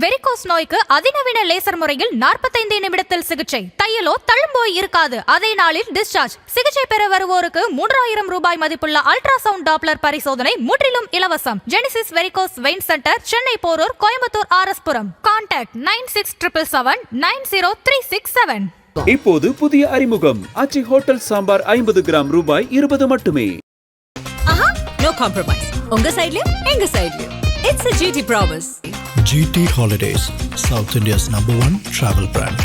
Varicose நோய்க்கு அதிநவீன laser முறையில் 45 நிமிடத்தில் சிகிச்சை. தையலோ தழும்போய் இருக்காது. அதே நாளில் டிஸ்சார்ஜ். சிகிச்சை பெற வருவோருக்கு 3000 ரூபாய் மதிப்புள்ள அல்ட்ராசவுண்ட் டாப்லர் பரிசோதனை முற்றிலும் இலவசம். Genesis varicose vein centre, Chennai Porur, Coimbatore RS புரம். கான்டாக்ட் 9677790367. இப்போது புதிய அறிமுகம் ஆச்சி ஹோட்டல் சாம்பார் 50 கிராம் ரூபாய் 20 மட்டுமே. No compromise. உங்க சைடுலயும் எங்க சைடுலயும். It's a GT promise. GT Holidays, South India's #1 travel brand.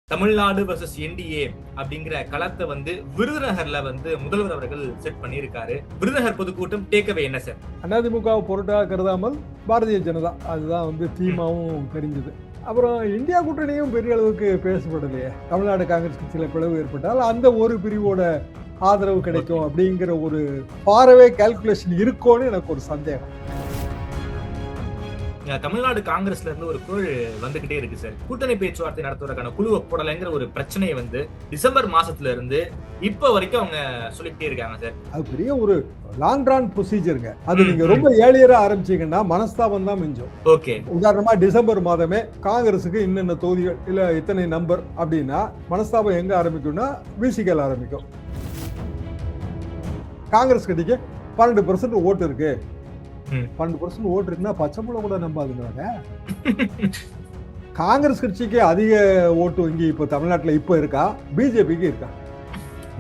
Tamil Nadu vs NDA அப்படிங்கிற களத்தை விருதுநகர்ல முதல்வர் அவர்கள் செட் பண்ணியிருக்காரு. விருதுநகர் பொதுக்கூட்டம் டேக்அவே என்ன சார்? அதிமுகவை பொருட்டாக கருதாமல் பாரதிய ஜனதா அதுதான் தீமாவும் தெரிஞ்சது. அப்புறம் இந்தியா கூட்டணியும் பெரிய அளவுக்கு பேசப்படலையே. தமிழ்நாடு காங்கிரஸ் கட்சியில் பிளவு ஏற்பட்டால் அந்த ஒரு பிரிவோட ஆதரவு கிடைக்கும் அப்படிங்கிற ஒரு பாரவே கால்குலேஷன் இருக்கோன்னு எனக்கு ஒரு சந்தேகம். தமிழ்நாடு காங்கிரஸ்ல இருந்து ஒரு குரல் வந்துகிட்டே இருக்கு சார். கூட்டணி பேச்சுவார்த்தை நடத்துவதற்கான குழுவை போடலைங்கிற ஒரு பிரச்சனையை டிசம்பர் மாசத்துல இருந்து இப்ப வரைக்கும் அவங்க சொல்லிட்டே இருக்காங்க சார். அது பெரிய ஒரு லாங் ரன் ப்ரொசீஜருங்க. அது நீங்க ரொம்ப ஏழியரா ஆரம்பிச்சீங்கன்னா மனஸ்தாபம் தான் மிஞ்சும். ஓகே, உதாரணமா டிசம்பர் மாதமே காங்கிரஸுக்கு இன்னென்ன தொகுதிகள் இல்ல இத்தனை நம்பர் அப்படின்னா மனஸ்தாபம் எங்க ஆரம்பிக்கும்னா விசிகல் ஆரம்பிக்கும். காங்கிரஸ் கட்சிக்கு 12% ஓட்டு இருக்கு. 12% ஓட்டு இருக்குன்னா பச்சைப்புள்ள கூட நம்பாதுங்க. காங்கிரஸ் கட்சிக்கு அதிக ஓட்டு வங்கி இப்ப தமிழ்நாட்டுல இப்ப இருக்கா, பிஜேபிக்கு இருக்கா?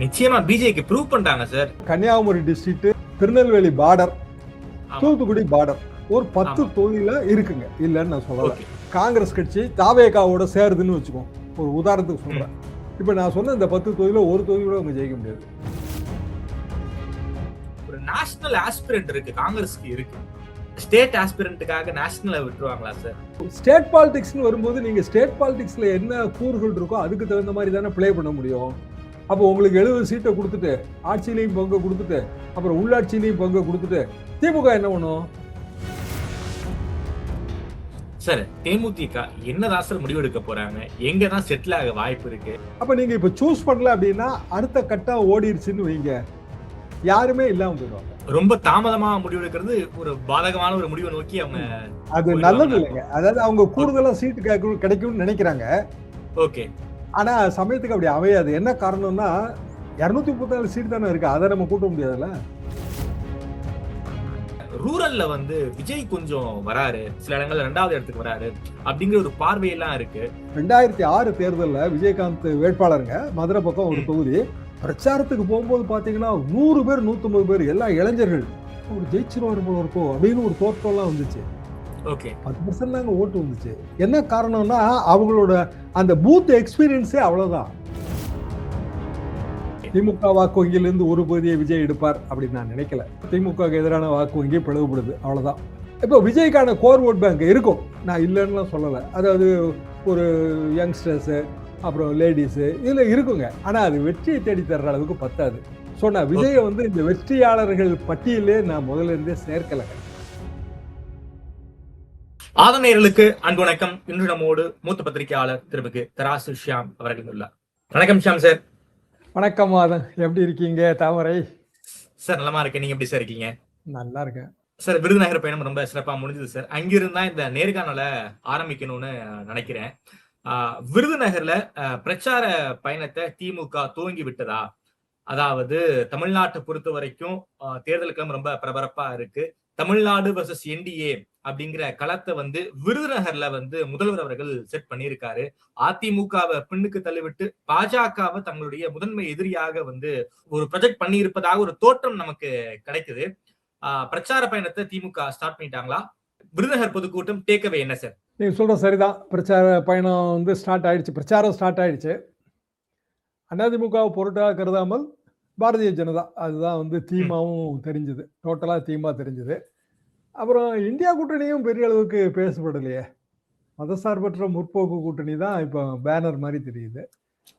நிச்சயமா பிஜேபி ப்ரூவ் பண்ணிட்டாங்க sir. Kanyakumari district, Tirunelveli border, Thoothukudi border ஒரு 10 தொகுதியில இருக்குங்க. இல்லன்னு நான் சொல்லல. காங்கிரஸ் கட்சி தாவேகாவோட சேருதுன்னு வச்சுக்கோ, ஒரு உதாரணத்துக்கு சொல்றேன். இப்ப நான் சொன்ன இந்த 10 தொகுதியில ஒரு தொகுதி கூட அவங்க ஜெயிக்க முடியாது. நேஷனல் ஆஸ்பிரண்ட் இருக்கு, காங்கிரஸ்க்கு இருக்கு. ஸ்டேட் ஆஸ்பிரண்ட்டுக்காக நேஷனலை விட்டுருவாங்களா சார்? ஸ்டேட் பாலிடிக்ஸ்னு வரும்போது நீங்க ஸ்டேட் பாலிடிக்ஸ்ல என்ன கூறுகள் இருக்கோ அதுக்கு தகுந்த மாதிரி தானே பிளே பண்ண முடியும். அப்போ உங்களுக்கு 70 சீட்டை கொடுத்துட்டு ஆட்சியிலையும் பங்கு கொடுத்துட்டு அப்புறம் உள்ளாட்சியிலையும் பங்கு கொடுத்துட்டு திமுக என்ன பண்ணும் சார்? தேமுதிக என்னதான் சார் முடிவெடுக்க போறாங்க? எங்கதான் செட்டில் ஆக வாய்ப்பு இருக்கு? அப்ப நீங்க இப்ப சூஸ் பண்ணல அப்படின்னா அடுத்த கட்டம் ஓடிடுச்சுன்னு வைங்க, யாருமே இல்லாம போயிடுவாங்க. ரொம்ப தாமதமா முடிவெடுக்கிறது ஒரு பாதகமான ஒரு முடிவை நோக்கி அவங்க, அது நல்லது இல்லைங்க. அதாவது அவங்க கூடுதலா சீட்டு கிடைக்கும்னு நினைக்கிறாங்க. ஓகே, ஆனா சமயத்துக்கு அப்படி அமையாது. என்ன காரணம்னா 234 சீட் தானே இருக்கு, அதை நம்ம கூட்ட முடியாதுல்ல. ரூரல்ல விஜய் கொஞ்சம் வராரு, சில இடங்கள்ல 2வது இடத்துக்கு வராரு அப்படிங்கிற ஒரு பார்வையெல்லாம் இருக்கு. 2006 தேர்தல்ல விஜயகாந்த் வேட்பாளருங்க மதுரை பக்கம் ஒரு தொகுதி பிரச்சாரத்துக்கு போகும்போது பாத்தீங்கன்னா 100 பேர் 150 பேர் எல்லாம் இளைஞர்கள், ஒரு ஜெயிச்சிருவாரு போல இருக்கும் அப்படின்னு ஒரு தோற்றம்லாம் வந்துச்சு. ஓகே, 10% தாங்க ஓட்டு வந்துச்சு. என்ன காரணம்னா அவங்களோட அந்த பூத் எக்ஸ்பீரியன்ஸே அவ்வளவுதான். திமுக வாக்கு வங்கியில இருந்து ஒரு பகுதியை விஜய் எடுப்பார் அப்படின்னு நான் நினைக்கல. திமுக எதிரான வாக்கு வங்கி பிளவுபடுது, அவ்வளவுதான். இப்போ விஜய்க்கான கோர் ஓட் பேங்க் இருக்கும், நான் இல்லைன்னு சொல்லலை. அதாவது ஒரு யங்ஸ்டர்ஸு அப்புறம் லேடிஸு இதில் இருக்குங்க. ஆனால் அது வெற்றியை தேடி தர்ற அளவுக்கு பத்தாது. ஸோ நான் விஜயை இந்த வெற்றியாளர்கள் பட்டியலே நான் முதல்ல இருந்தே சேர்க்கலைங்க. ஆதநேயர்களுக்கு அன்பு வணக்கம். இன்று நம்மோடு மூத்த பத்திரிகையாளர் திருமிகு தராசு ஷியாம் அவர்கள் உள்ளார். வணக்கம் ஷியாம் சார். வணக்கம் மாதன், எப்படி இருக்கீங்க? தாமரை சார் நலமா இருக்கேன், நீங்க எப்படி சார் இருக்கீங்க? நல்லா இருக்கேன் சார். விருதுநகர் பயணம் ரொம்ப சிறப்பா முடிஞ்சது சார். அங்கிருந்தா இந்த நேர்காணலை ஆரம்பிக்கணும்னு நினைக்கிறேன். விருதுநகர்ல பிரச்சார பயணத்தை திமுக துவங்கி விட்டதா? அதாவது தமிழ்நாட்டை பொறுத்த வரைக்கும் தேர்தலுக்கு ரொம்ப பரபரப்பா இருக்கு. தமிழ்நாடு vs NDA அப்படிங்கிற களத்தை விருதுநகர்ல முதல்வர் அவர்கள் செட் பண்ணியிருக்காரு. அதிமுகவை பின்னுக்கு தள்ளிவிட்டு பாஜகவை தங்களுடைய முதன்மை எதிரியாக ஒரு ப்ரொஜெக்ட் பண்ணி இருப்பதாக ஒரு தோற்றம் நமக்கு கிடைக்குது. பிரச்சார பயணத்தை திமுக ஸ்டார்ட் பண்ணிட்டாங்களா? விருதுநகர் பொதுக்கூட்டம் டேக்அவே என்ன சார்? நீங்க சொல்ற சரிதான். பிரச்சார பயணம் ஸ்டார்ட் ஆயிடுச்சு, பிரச்சாரம் ஸ்டார்ட் ஆயிடுச்சு. அதிமுகவை பொருட்டாக கருதாமல் பாரதிய ஜனதா அதுதான் தீமாவும் தெரிஞ்சது, டோட்டலா தீமா தெரிஞ்சது. அப்புறம் இந்தியா கூட்டணியும் பெரிய அளவுக்கு பேசப்படலையே. மதசார்பற்ற முற்போக்கு கூட்டணி தான் இப்போ பேனர் மாதிரி தெரியுது.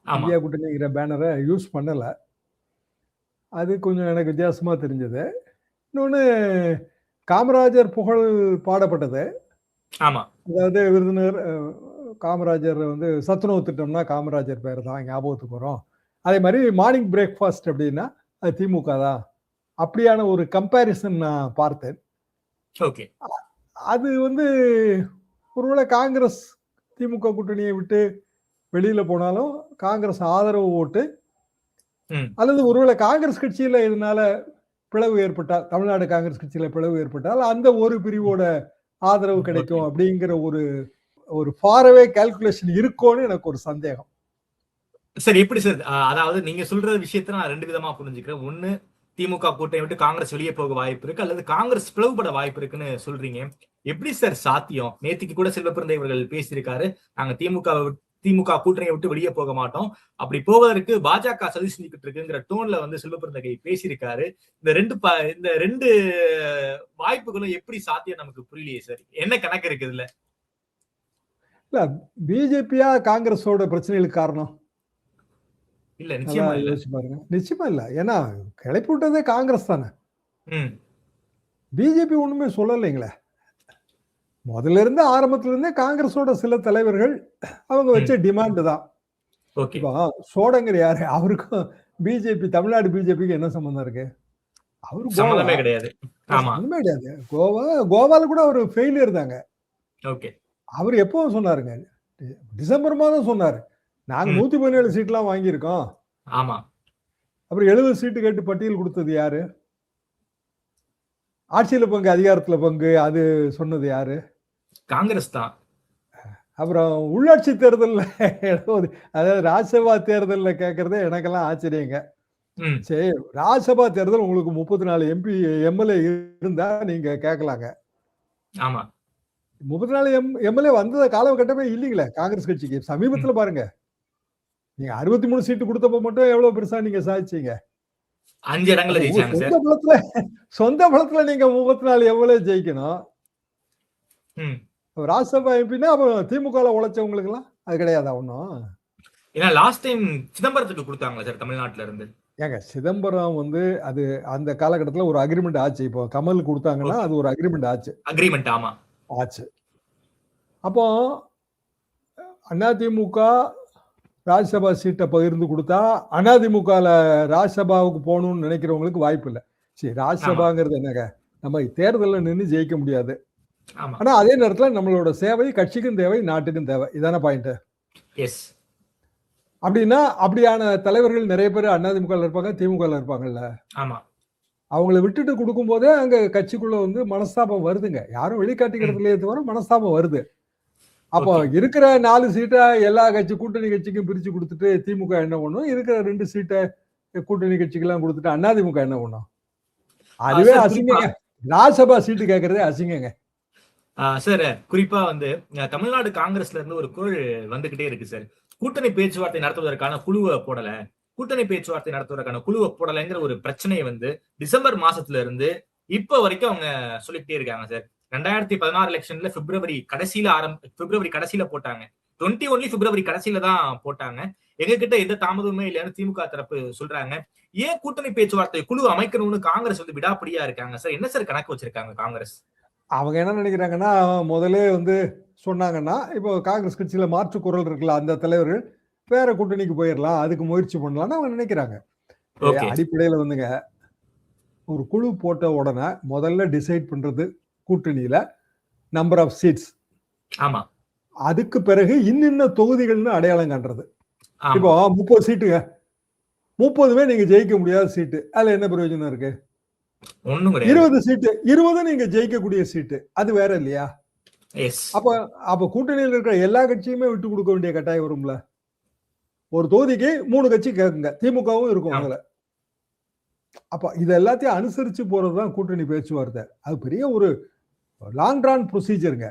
இந்தியா கூட்டணிங்கிற பேனரை யூஸ் பண்ணல, அது கொஞ்சம் எனக்கு வித்தியாசமா தெரிஞ்சது. இன்னொன்று, காமராஜர் புகழ் பாடப்பட்டது. ஆமா, அதாவது விருதுநகர் காமராஜர் சத்துணவு திட்டம்னா காமராஜர் பேர் தான் ஞாபகத்துக்கு வரும். அதே மாதிரி மார்னிங் பிரேக்ஃபாஸ்ட் அப்படின்னா அது திமுக தான். அப்படியான ஒரு கம்பேரிசன் நான் பார்த்தேன். ஓகே, அது வந்து ஒருவேளை காங்கிரஸ் திமுக கூட்டணியை விட்டு வெளியில போனாலும் காங்கிரஸ் ஆதரவு ஓட்டு, ம். அல்லது ஒருவேளை காங்கிரஸ் கட்சியில இதனால பிளவு ஏற்பட்டால், தமிழ்நாடு காங்கிரஸ் கட்சியில பிளவு ஏற்பட்டால் அந்த ஒரு பிரிவோட ஆதரவு கிடைக்கும் அப்படிங்கிற ஒரு ஃபாரவே கால்குலேஷன் இருக்கும்னு எனக்கு ஒரு சந்தேகம். சார் எப்படி சார்? அதாவது நீங்க சொல்ற விஷயத்த நான் 2 விதமா புரிஞ்சுக்கிறேன். ஒண்ணு, திமுக கூட்டணி விட்டு காங்கிரஸ் வெளியே போக வாய்ப்பு இருக்கு, அல்லது காங்கிரஸ் பிளவுபட வாய்ப்பு இருக்குன்னு சொல்றீங்க. எப்படி சார் சாத்தியம்? நேத்திக்கு கூட செல்வப்பிரந்தை இவர்கள் பேசியிருக்காரு, நாங்க திமுக கூட்டணியை விட்டு வெளியே போக மாட்டோம், அப்படி போவதற்கு பாஜக சதி செஞ்சுக்கிட்டு இருக்குங்கிற டோன்ல வந்து செல்வப்பிரந்தை பேசியிருக்காரு. இந்த ரெண்டு வாய்ப்புகளும் எப்படி சாத்தியம் நமக்கு புரியலையே சார். என்ன கணக்கு இருக்கு இதுல? இல்ல, பிஜேபியா காங்கிரஸோட பிரச்சனைகளுக்கு காரணம்? இல்ல, நிச்சயமா இல்ல. யோசிச்சு பாருங்க. நிச்சயமா இல்ல. ஏன்னா கிளப்பி விட்டதே காங்கிரஸ் தானே. ம். பிஜேபி ஒண்ணுமே சொல்லலைங்களே. முதல்ல இருந்து ஆரம்பத்துல இருந்தே காங்கிரஸோட சில தலைவர்கள் அவங்க வச்ச டிமாண்ட் தான். ஓகே. இப்போ சோடங்கர் யாரு? அவருக்கும் பிஜேபி, தமிழ்நாடு பிஜேபிக்கு என்ன சம்பந்தம் இருக்கு? அவரு கோவா. சம்மந்தமே கிடையாது. ஆமா. சம்பந்தமே கிடையாது. கோவால கூட அவர் ஃபெயிலியர் தாங்க. ஓகே. அவர் எப்பவும் சொன்னாருங்க, டிசம்பர் மாதம் சொன்னாரு, நாங்க 117 சீட்லாம் வாங்கியிருக்கோம். ஆமா. அப்புறம் 70 சீட்டு கேட்டு பட்டியல் கொடுத்தது யாரு? ஆட்சியில பங்கு, அதிகாரத்துல பங்கு, அது சொன்னது யாரு? காங்கிரஸ் தான். அப்புறம் உள்ளாட்சி தேர்தல்ல 70, அதாவது ராஜ்சபா தேர்தல்ல கேட்கறதே எனக்கெல்லாம் ஆச்சரியங்க. ம். சரி, ராஜ்சபா தேர்தல் உங்களுக்கு 34 எம்பி எம்எல்ஏ இருந்தா நீங்க கேட்கலாங்க. ஆமா. 34 எம்எல்ஏ வந்தத காலகட்டமே இல்லைங்களே காங்கிரஸ் கட்சிக்கு. சமீபத்துல பாருங்க, நீங்க 63 சீட்டு கொடுத்தப்ப மட்டும் எவ்வளவு பெருசா நீங்க சாதிச்சீங்க. 5 இடங்கள்ல ஜெயிச்சாங்க சார். சொந்த பலத்துல நீங்க 34 எம்எல்ஏ ஜெயிக்கணும். ம். ராஜ்சபா எம்பின்னா அப்ப திமுக உழைச்சவங்களுக்கு எல்லாம் அது கிடையாதா ஒண்ணும்? ஏன்னா லாஸ்ட் டைம் சிதம்பரத்துக்கு கொடுத்தாங்களா சார் தமிழ்நாட்டுல இருந்து? ஏங்க, சிதம்பரம் வந்து அது அந்த காலகட்டத்துல ஒரு அக்ரிமெண்ட் ஆச்சு. இப்போ கமல் கொடுத்தாங்கன்னா அது ஒரு அக்ரிமெண்ட் ஆச்சு. அக்ரிமெண்ட். ஆமா. ஆச்சு. அப்போ அதிமுக ராஜ்சபா சீட்டை பகிர்ந்து கொடுத்தா அதிமுகல ராஜ்சபாவுக்கு போகணும்னு நினைக்கிறவங்களுக்கு வாய்ப்பு இல்லை. சரி, ராஜ்சபாங்கிறது என்னங்க, நம்ம தேர்தலில் நின்று ஜெயிக்க முடியாது. ஆமா. ஆனா அதே நேரத்துல நம்மளோட சேவை கட்சிக்கும் தேவை, நாட்டுக்கும் தேவை. இதான பாயிண்ட். எஸ். அப்படின்னா அப்படியான தலைவர்கள் நிறைய பேர் அதிமுக இருப்பாங்க, திமுக இருப்பாங்கல்ல. ஆமா. அவங்கள விட்டுட்டு கொடுக்கும் போதே அங்க கட்சிக்குள்ள வந்து மனஸ்தாபம் வருதுங்க. யாரும் வெளிக்காட்டிக்கிறதுலயே தவிர மனஸ்தாபம் வருது. அப்போ இருக்கிற 4 சீட்டை எல்லா கூட்டணி கட்சிக்கும் பிரிச்சு கொடுத்துட்டு திமுக என்ன பண்ணும், இருக்கிற 2 சீட்டை கூட்டணி கட்சிக்கெல்லாம் கொடுத்துட்டு அதிமுக என்ன பண்ணும்? அதுவே அசிங்கங்க. ராஜ்சபா சீட்டு கேட்கறதே அசிங்கங்க. சார், குறிப்பா வந்து தமிழ்நாடு காங்கிரஸ்ல இருந்து ஒரு குரல் வந்துகிட்டே இருக்கு சார். கூட்டணி பேச்சுவார்த்தை நடத்துவதற்கான குழுவை போடல, கூட்டணி பேச்சுவார்த்தை நடத்துவதற்கான குழுவை போடலைங்கிற ஒரு பிரச்சனையை வந்து டிசம்பர் மாசத்துல இருந்து இப்ப வரைக்கும் அவங்க சொல்லிக்கிட்டே இருக்காங்க சார். 2016 எலெக்ஷன்ல பிப்ரவரி கடைசியில போட்டாங்க. 21 பிப்ரவரி கடைசியில தான் போட்டாங்க. எங்க கிட்ட எந்த தாமதமுமே இல்லைன்னு திமுக தரப்பு சொல்றாங்க. ஏன் கூட்டணி பேச்சுவார்த்தை குழு அமைக்கணும்னு காங்கிரஸ் வந்து விடாப்பிடியா இருக்காங்க சார்? என்ன சார் கணக்கு வச்சிருக்காங்க காங்கிரஸ்? அவங்க என்ன நினைக்கிறாங்கன்னா, முதலே வந்து சொன்னாங்கன்னா, இப்போ காங்கிரஸ் கட்சியில மாற்று குரல் இருக்குல்ல, அந்த தலைவர்கள் வேற கூட்டணிக்கு போயிடலாம், அதுக்கு முயற்சி பண்ணலாம்னு அவங்க நினைக்கிறாங்க. அடிப்படையில வந்துங்க, ஒரு குழு போட்ட உடனே முதல்ல டிசைட் பண்றது கூட்டணியில நம்பர் ஆஃப் சீட்ஸ். ஆமா. அதுக்கு பிறகு இன்னின்ன தொகுதிகள்னு அடையாளம் காண்றது. இப்போ 30 சீட்டுங்க, 30மே நீங்க ஜெயிக்க முடியாத சீட்டு, அதுல என்ன பிரயோஜனம் இருக்கு? 20 சீட்டு, 20 நீங்க ஜெயிக்கக்கூடிய சீட்டு, அது வேற இல்லையா? அப்ப கூட்டணியில் இருக்கிற எல்லா கட்சியுமே விட்டு கொடுக்க வேண்டிய கட்டாயம் வரும்ல. ஒரு தொகுதிக்கு 3 கட்சி கேட்குங்க, திமுகவும் இருக்கும் அதுல. அப்ப இது எல்லாத்தையும் அனுசரிச்சு போறதுதான் கூட்டணி பேச்சுவார்த்தை. அது பெரிய ஒரு லாங் டிரான் ப்ரொசீஜருங்க.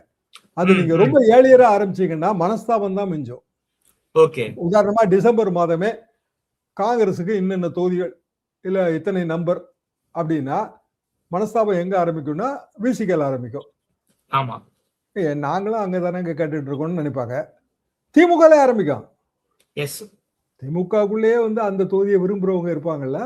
அது நீங்க ரொம்ப ஏழியரா ஆரம்பிச்சீங்கன்னா மனஸ்தாபம் தான் மிஞ்சும். உதாரணமா டிசம்பர் மாதமே காங்கிரஸுக்கு இன்னென்ன தொகுதிகள் இல்ல இத்தனை நம்பர் அப்படின்னா மனஸ்தாபம் எங்க ஆரம்பிக்கும்னா விசிகல் ஆரம்பிக்கும். ஆமா, நாங்களும் அங்கதானே கேட்டுட்டு இருக்கோம்னு நினைப்பாங்க. திமுக ஆரம்பிக்கும். திமுகக்குள்ளேயே வந்து அந்த தொகுதியை விரும்புறவங்க இருப்பாங்கல்ல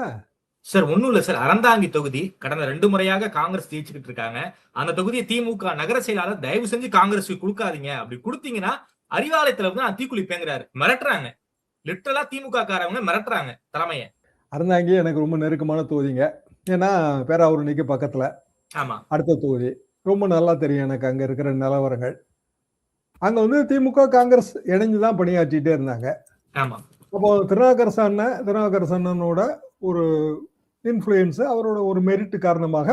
சார். ஒண்ணும் இல்ல சார், அறந்தாங்கி தொகுதி கடந்த 2 முறையாக காங்கிரஸ் ஜெயிச்சுக்கிட்டு இருக்காங்க. அந்த தொகுதியை திமுக நகர செயலாளர் தயவு செஞ்சு காங்கிரஸ் கொடுக்காதீங்க, அப்படி கொடுத்தீங்கன்னா அறிவாலயத்துல வந்து நான் தீக்குளிப்பேங்கிறாரு. மிரட்டுறாங்க, லிட்டரலா திமுக காரவங்க மிரட்டுறாங்க தலைமைய. அறந்தாங்கி எனக்கு ரொம்ப நெருக்கமான தொகுதிங்க. ஏன்னா பேராவூரணிக்கு பக்கத்துல. ஆமா. அடுத்த தொகுதி ரொம்ப நல்லா தெரியும் எனக்கு அங்க இருக்கிற நிலவரங்கள். அங்க வந்து திமுக, காங்கிரஸ் இணைஞ்சு தான் பணியாற்றிட்டே இருந்தாங்க. ஆமா. அப்போ திருநாவுக்கரசனோட ஒரு இன்ஃப்ளூயன்ஸ், அவரோட ஒரு மெரிட் காரணமாக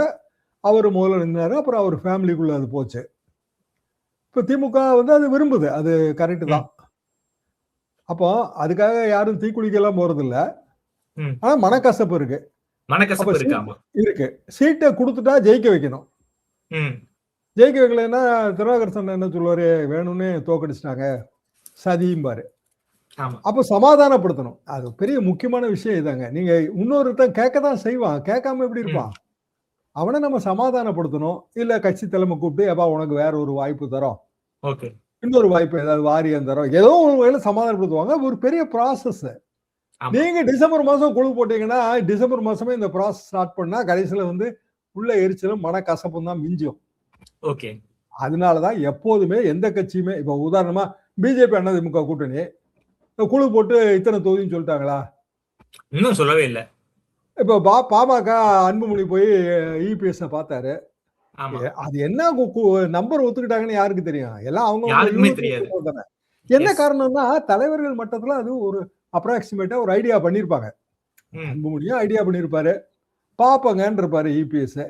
அவர் முதல்ல நின்றாரு. அப்புறம் அவர் ஃபேமிலிக்குள்ள அது போச்சு. இப்போ திமுக வந்து அது விரும்புது, அது கரெக்டு தான். அப்போ அதுக்காக யாரும் தீக்குளிக்கெல்லாம் போறது இல்ல. ஆனா மனக்கசப்பு இருக்கு. மனக்கசப்பு இருக்கு. ஆமா. இருக்கு. சீட்டை கொடுத்துட்டா ஜெயிக்க வைக்கணும். ஜெயிக்க வைக்கலன்னா திருநாவுக்கரசன் என்ன சொல்லுவாரு, வேணும்னே தோக்கடிச்சிட்டாங்க, சதியும்பாரு. அப்ப சமாதானப்படுத்தணும். அது பெரிய முக்கியமான விஷயம் இதாங்க. நீங்க இன்னொருத்தன் கேட்கதான் செய்வான், கேட்காம எப்படி இருப்பான்? அவனை நம்ம சமாதானப்படுத்தணும். இல்ல கட்சி தலைமை கூப்பிட்டு, எப்பா உனக்கு வேற ஒரு வாய்ப்பு தரோம், இன்னொரு வாய்ப்பு ஏதாவது வாரியம் தரோம், ஏதோ ஒரு வகையில சமாதானப்படுத்துவாங்க. ஒரு பெரிய ப்ராசஸ். நீங்க டிசம்பர் மாசம் குழு போட்டீங்கன்னா டிசம்பர் மாசமே இந்த ப்ராசஸ் ஸ்டார்ட் பண்ணா கடைசியில வந்து உள்ள எரிச்சலும் மனக்கசப்பும் தான் மிஞ்சும். அதனாலதான் எப்போதுமே எந்த கட்சியுமே, இப்ப உதாரணமா பிஜேபி அதிமுக கூட்டணி குழு போட்டு இத்தனை தொகுதின்னு சொல்லிட்டாங்களா? இன்னும் சொல்லவே இல்லை. இப்ப பாமக அன்புமணி போய் இபிஎஸ் பார்த்தாரு. அது என்ன நம்பர் ஒத்துக்கிட்டாங்கன்னு யாருக்கு தெரியும்? எல்லாம் அவங்க என்ன காரணம்னா தலைவர்கள் மட்டத்துல அது ஒரு அப்ராக்சிமேட்டா ஒரு ஐடியா பண்ணிருப்பாங்க. அன்புமணியும் ஐடியா பண்ணிருப்பாரு, பாப்பங்கன்னு இருப்பாரு இபிஎஸ்.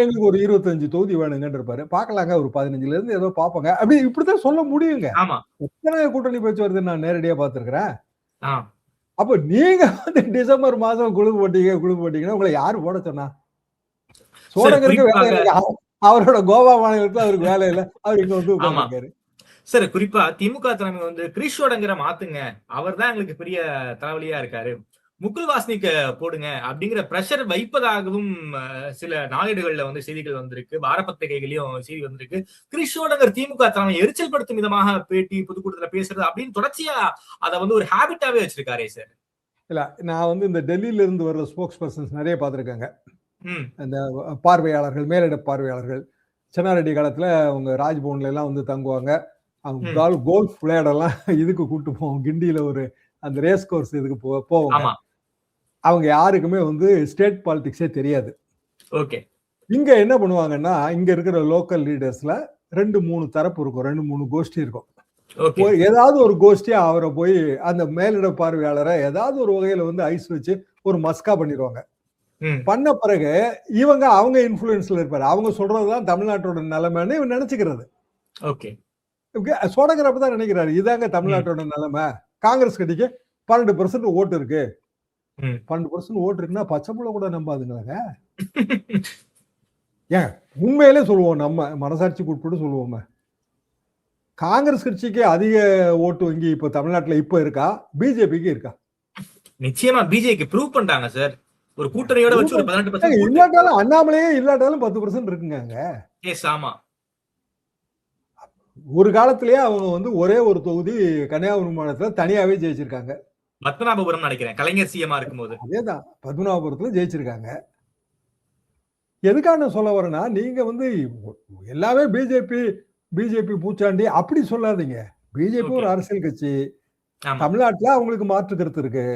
எங்களுக்கு ஒரு 25 தொகுதி வேணுங்கன்னு இருப்பாரு. பாக்கலாங்க ஒரு 15ல இருந்து ஏதோ பாப்பாங்க, அப்படி இப்படித்தான் சொல்ல முடியுங்க. எத்தனை கூட்டணி பேச்சு வருது நான் நேரடியா பாத்துருக்கிறேன். அப்ப நீங்க வந்து டிசம்பர் மாசம் குழு போட்டீங்கன்னா உங்களை யாரு போட சொன்னா? சோழகருக்கு வேலை இல்லை, அவரோட கோவா மாநிலத்துல அவருக்கு வேலை இல்லை, அவர் இங்க வந்து உட்கார்ந்திருக்காரு. சார் குறிப்பா திமுக தலைமை வந்து கிரீஷோடங்கிற மாத்துங்க, அவர் தான் எங்களுக்கு பெரிய தலைவலியா இருக்காரு, முகுல் வாஸ்னிக்கு போடுங்க அப்படிங்கிற பிரஷர் வைப்பதாகவும் சில நாளேடுகள்ல வந்து செய்திகள் வந்திருக்கு, வாரப்பத்திரிகைகளையும் செய்தி வந்திருக்கு. கிரீஷோடங்கிற திமுக தலைமை எரிச்சல் படுத்தும் விதமாக பேட்டி பொதுக்கூட்டத்துல பேசுறது அப்படின்னு தொடர்ச்சியா அதை வந்து ஒரு ஹேபிட்டாவே வச்சிருக்காரே சார். இல்ல, நான் வந்து இந்த டெல்லியில இருந்து வர்ற ஸ்போக்ஸ் பர்சன்ஸ் நிறைய பார்த்திருக்காங்க. அந்த பார்வையாளர்கள், மேலிட பார்வையாளர்கள் சென்னாரெட்டி காலத்துல அவங்க ராஜ்பவன்ல எல்லாம் வந்து தங்குவாங்க. அவங்க கோல்ஃப் விளையாடலாம் இதுக்கு கூட்டு போவோம், கிண்டியில ஒரு அந்த ரேஸ் கோர்ஸ் இதுக்கு போவாங்க. அவங்க யாருக்குமே வந்து ஸ்டேட் பாலிடிக்ஸே தெரியாது. இங்க என்ன பண்ணுவாங்கன்னா, இங்க இருக்கிற லோக்கல் லீடர்ஸ்ல 2-3 தரப்பு இருக்கும், 2-3 கோஷ்டி இருக்கும். ஏதாவது ஒரு கோஷ்டி அவரை போய் அந்த மேலிட பார்வையாளரை ஏதாவது ஒரு வகையில வந்து ஐஸ் வச்சு ஒரு மஸ்கா பண்ணிடுவாங்க. பண்ண பிறகு அவங்க இன்ஃபுளுன்ஸ்ல இருப்பாரு, அவங்க சொல்றதுதான் தமிழ்நாட்டோட நிலைமைன்னு இவன் நினைச்சுக்கிறது. சோடகரப்ப தான் நினைக்கிறாரு இதாங்க தமிழ்நாட்டோட நிலைமை. காங்கிரஸ் கட்சிக்கு 12% ஓட்டு இருக்கு. 12% ஓட்டு இருக்குன்னா பச்சைப்புள்ள கூட நம்பாதுங்களாங்க. ஏன் உண்மையிலே சொல்லுவோம், நம்ம மனசாட்சிக்கு உட்பட்டு சொல்லுவோம், காங்கிரஸ் கட்சிக்கு அதிக ஓட்டு வங்கி இப்ப தமிழ்நாட்டுல இப்ப இருக்கா, பிஜேபிக்கு இருக்கா? நிச்சயமா பிஜேபி ப்ரூவ் பண்றாங்க சார். ஒரு கூட்டணியோட வச்சு ஒரு 18% இல்லாட்டாலும் அண்ணாமலையே இல்லாட்டாலும் 10% இருக்குங்க. ஆமா. ஒரு காலத்திலேயே அவங்க வந்து ஒரே ஒரு தொகுதி கன்னியாகுமரி மாநிலத்துல தனியாவே ஜெயிச்சிருக்காங்க. பத்மநாபபுரம் நினைக்கிறேன், கலைஞர் சிஎம்மா இருக்கும்போது. அதேதான், பத்மநாபபுரத்துல ஜெயிச்சிருக்காங்க. எதுக்காக நான் சொல்ல வரேன்னா, நீங்க வந்து எல்லாமே பிஜேபி பூச்சாண்டி அப்படி சொல்லாதீங்க. பிஜேபி ஒரு அரசியல் கட்சி. தமிழ்நாட்டுல அவங்களுக்கு மாற்று கருத்து இருக்கு,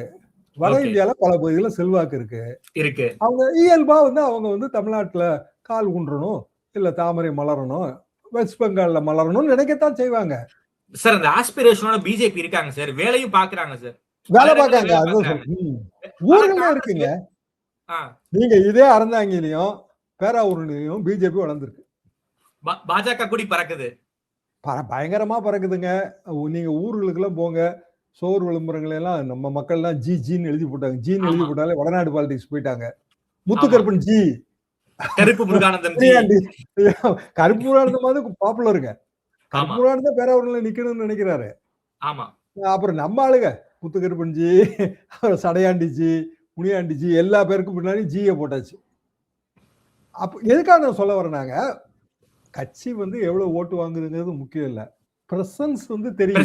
வட இந்தியால பல பகுதியில செல்வாக்கு இருக்கு. அவங்க இயல்பா வந்து அவங்க வந்து தமிழ்நாட்டுல கால் ஊன்றணும், இல்ல தாமரை மலரணும், வெஸ்ட் பெங்கால்ல மலரணும்னு நினைக்கத்தான் செய்வாங்க. சார் அந்த ஆஸ்பிரேஷனோட பிஜேபி இருக்காங்க சார், வேலையும் பாக்குறாங்க சார், வேலை பார்க்காங்க. ஊர்களே இருக்குங்க. நீங்க இதே அறந்தாங்கிலையும் பேராவூர்லயும் பிஜேபி வளர்ந்துருக்கு. பாஜக கூடி பறக்குது, பயங்கரமா பறக்குதுங்க. நீங்க ஊர்களுக்கு எல்லாம் போங்க, சோறு விளம்பரங்கள் எல்லாம் நம்ம மக்கள் எல்லாம் ஜின்னு எழுதி போட்டாங்க. ஜின்னு எழுதி போட்டாலே வடநாடு பாலிடிக்ஸ் போயிட்டாங்க. முத்துக்கருப்பன் ஜி, கருப்பு முருகானந்தம், கருப்பு முருகானந்தமாவது பாப்புலருங்க. கருப்பு முருகானந்தம் பேராவூர்ல நிக்கணும்னு நினைக்கிறாரு. அப்புறம் நம்ம ஆளுங்க Muthukaruppan G, Sadaiyandi G, Muniyandi G, எல்லா பேருக்கும் பின்னாடி ஜியை போட்டாச்சு. அப்ப எதுக்காக நான் சொல்ல வரேனாங்க, கட்சி வந்து எவ்வளவு ஓட்டு வாங்குதுங்கிறது முக்கியம் இல்ல, பிரசன்ஸ் வந்து தெரியும்,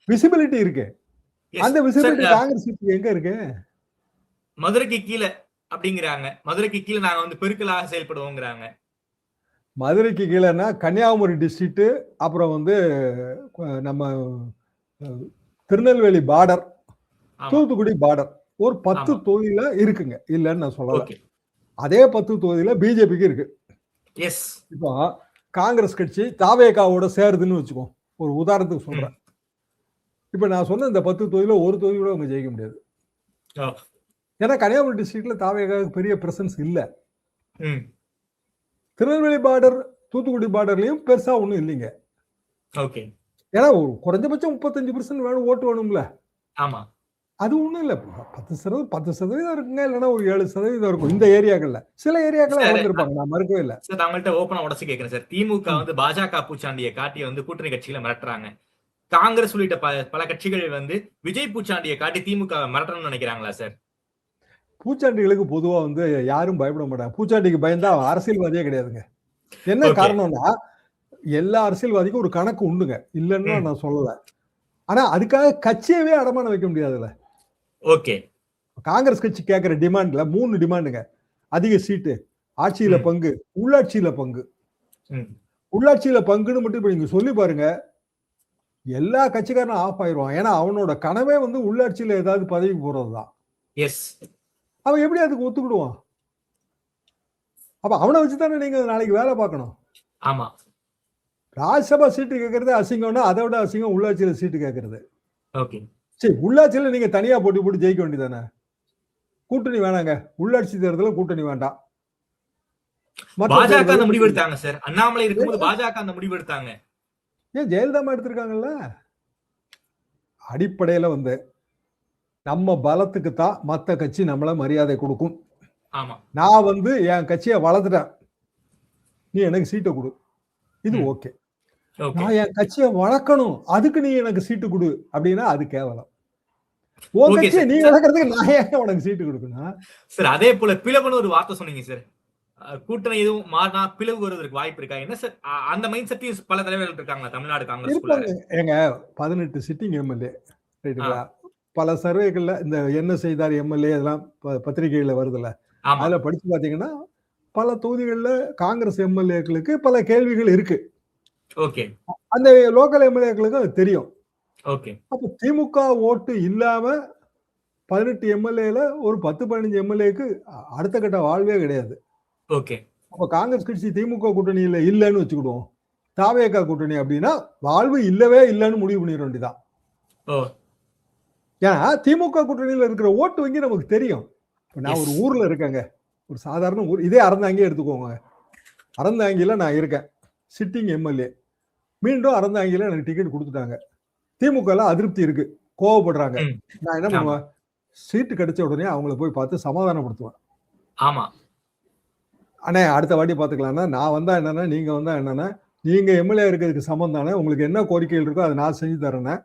விசிபிலிட்டி இருக்கு. அந்த விசிபிலிட்டி காங்கிரஸ் எங்க இருக்கு? மதுரைக்கு கீழே அப்படிங்கிறாங்க. மதுரைக்கு கீழே நாங்க வந்து பெருக்கலாக செயல்படுவோங்கிறாங்க. மதுரைக்கு கீழேன்னா கன்னியாகுமரி டிஸ்ட்ரிக்ட், அப்புறம் வந்து நம்ம திருநெல்வேலி பார்டர், தூத்துக்குடி பார்டர், ஒரு 10 தொகுதியில இருக்குங்க. இல்லன்னு நான் சொல்லல. அதே 10 தொகுதியில பிஜேபிக்கு இருக்கு. எஸ். இப்போ காங்கிரஸ் கட்சி தாவேகாவோட சேருதுன்னு வச்சுக்கோ, ஒரு உதாரணத்துக்கு சொல்றேன். இப்ப நான் சொன்ன இந்த 10 தொகுதியில ஒரு தொகுதி கூட அவங்க ஜெயிக்க முடியாது. ஏன்னா கன்னியாகுமரி டிஸ்ட்ரிக்ட்ல தாவேகாவுக்கு பெரிய பிரசன்ஸ் இல்ல. திருநெல்வேலி பார்டர், தூத்துக்குடி பார்டர்லயும் பெருசா ஒண்ணும் இல்லைங்க. ஓகே. ஏன்னா ஒரு குறைஞ்சபட்சம் 35% வேணும், ஓட்டு வேணும்ல. ஆமா. அது ஒண்ணும் இல்ல. 10% இருக்குங்க, இல்லைன்னா ஒரு 7% இருக்கும் இந்த ஏரியாக்கள்ல. சில ஏரியாக்கள்ல வளர்ந்துருப்பாங்க, நான் மறுக்கவே இல்ல. சார் அவங்கள்ட்ட ஓப்பனா உடச்சு கேட்கிறேன் சார். திமுக வந்து பாஜக பூச்சாண்டியை காட்டி வந்து கூட்டணி கட்சிகளை மிரட்டுறாங்க. காங்கிரஸ் உள்ளிட்ட பல கட்சிகள் வந்து விஜய் பூச்சாண்டியை காட்டி திமுக மிரட்டணும்னு நினைக்கிறாங்களா சார்? பூச்சாண்டிகளுக்கு பொதுவா வந்து யாரும் பயப்பட மாட்டாங்க. பூச்சாண்டிக்கு பயந்தா அரசியல்வாதியே கிடையாதுங்க. என்ன காரணம்னா எல்லா அரசியல்வாதிக்கும் ஒரு கணக்கு உண்டுங்க, இல்லைன்னு நான் சொல்லல. ஆனா அதுக்காக கட்சியவே அடமானம் வைக்க முடியாதுல்ல. ஓகே. காங்கிரஸ் கட்சி கேட்கிற டிமாண்ட்ல 3 டிமாண்டுங்க. அதிக சீட்டு, ஆட்சியில பங்கு, உள்ளாட்சியில பங்கு. உள்ளாட்சியில பங்குன்னு மட்டும் இப்ப நீங்க சொல்லி பாருங்க, எல்லா கட்சிக்காரனும் ஆஃப் ஆயிடுவான். ஏன்னா அவனோட கனவே வந்து உள்ளாட்சியில ஏதாவது பதவி போறதுதான். எஸ். அவன் எப்படி அதுக்கு ஒத்துக்கிடுவான்? அப்ப அவனை வச்சுதானே நீங்க நாளைக்கு வேலை பார்க்கணும். ஆமா. ராஜ்யசபா சீட்டு கேட்கறது அசிங்கம்னா அதை விட அசிங்கம் உள்ளாட்சியில சீட்டு கேட்கறது. ஓகே. சரி, உள்ளாட்சியில நீங்க தனியா போட்டு ஜெயிக்க வேண்டியதானே. கூட்டணி வேணாங்க, உள்ளாட்சி தேர்தலில் கூட்டணி வேண்டாம். பாஜக அந்த முடிவு எடுத்தாங்க சார். அண்ணாமலை இருக்கும்போது பாஜக அந்த முடிவு எடுத்தாங்க. ஏன் ஜெயலலிதா எடுத்திருக்காங்கல்ல. அடிப்படையில வந்து நம்ம பலத்துக்கு தான் மத்த கட்சி நம்மள மரியாதை கொடுக்கும். ஆமா. நான் வந்து என் கட்சியை வளர்த்துட்டேன், நீ எனக்கு சீட்டை கொடு, இது ஓகே. நான் என் கட்சியை வளர்க்கணும், அதுக்கு நீ எனக்கு சீட்டு கொடு அப்படின்னா அது கேவலம். உன் கட்சியை நீ வளர்க்கறதுக்கு நான் ஏன் உனக்கு சீட்டு கொடுக்கணும் சார்? அதே போல பிளவுன்னு ஒரு வார்த்தை சொன்னீங்க சார். கூட்டணி எதுவும் மாறினா பிளவு வருவதற்கு வாய்ப்பு இருக்கா? என்ன சார் அந்த மைண்ட் செட்டையும் பல தலைவர்கள் இருக்காங்க தமிழ்நாடு காங்கிரஸ். ஏங்க 18 சிட்டிங் எம்எல்ஏ ரைட்டுங்களா? பல சர்வேகள்ல இந்த என்ன செய்தார் எம்எல்ஏ அதெல்லாம் பத்திரிகைகள்ல வருதுல்ல, அதுல படிச்சு பாத்தீங்கன்னா பல தொகுதிகள்ல காங்கிரஸ் எம்எல்ஏக்களுக்கு பல கேள்விகள் இருக்கு. ஓகே. அந்த லோக்கல் எம்எல்ஏக்களுக்கு அது தெரியும். ஓகே. அப்ப திமுக ஓட்டு இல்லாம 18 எம்எல்ஏல ஒரு 10-15 எம்எல்ஏக்கு அடுத்த கட்ட வாழ்வே கிடையாது. ஓகே. அப்ப காங்கிரஸ் கட்சி திமுக கூட்டணியில இல்லைன்னு வச்சுக்கிடுவோம், தாவேகா கூட்டணி அப்படின்னா வாழ்வு இல்லவே இல்லைன்னு முடிவு பண்ணிட வேண்டியதான். ஏன்னா திமுக கூட்டணியில இருக்கிற ஓட்டு வங்கி நமக்கு தெரியும். நான் ஒரு ஊர்ல இருக்கேங்க, ஒரு சாதாரண ஊர், இதே அறந்தாங்கியே எடுத்துக்கோங்க. அறந்தாங்கியில நான் இருக்கேன், சிட்டிங் எம்எல்ஏ. மீண்டும் அறந்தாங்கியில எனக்கு டிக்கெட் கொடுத்துட்டாங்க. திமுக அதிருப்தி இருக்கு, கோவப்படுறாங்க. நான் என்ன பண்ணுவேன்? சீட்டு கிடைச்ச உடனே அவங்கள போய் பார்த்து சமாதானப்படுத்துவேன். ஆமா. அண்ணே அடுத்த வாட்டி பாத்துக்கலாம்னா, நான் வந்தா என்னன்னா, நீங்க வந்தா என்னன்னா, நீங்க எம்எல்ஏ இருக்கிறதுக்கு சமம் தானே, உங்களுக்கு என்ன கோரிக்கைகள் இருக்கோ அதை நான் செஞ்சு தரேன்,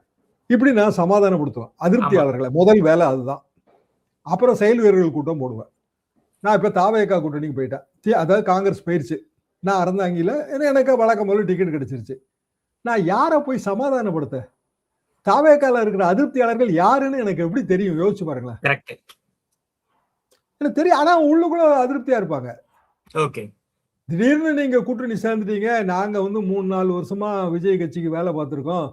இப்படி நான் சமாதானப்படுத்துவேன் அதிருப்தியாளர்களை. முதல் வேலை அதுதான். அப்புறம் செயல் வீரர்கள் கூட்டம் போடுவேன். நான் இப்ப தாவேகா கூட்டணிக்கு போயிட்டேன், அதாவது காங்கிரஸ் போயிடுச்சு, நான் அறந்தாங்கில எனக்கு வழக்கம் போல டிக்கெட் கிடைச்சிருச்சு. நான் யாரை போய் சமாதானப்படுத்த? தாவேகால இருக்கிற அதிருப்தியாளர்கள் யாருன்னு எனக்கு எப்படி தெரியும்? யோசிச்சு பாருங்களேன். எனக்கு தெரியும், ஆனா உள்ளுக்குள்ள அதிருப்தியா இருப்பாங்க. ஓகே. திடீர்னு நீங்க கூட்டணி சேர்ந்துட்டீங்க, நாங்க வந்து 3-4 வருஷமா விஜய் கட்சிக்கு வேலை பார்த்திருக்கோம்,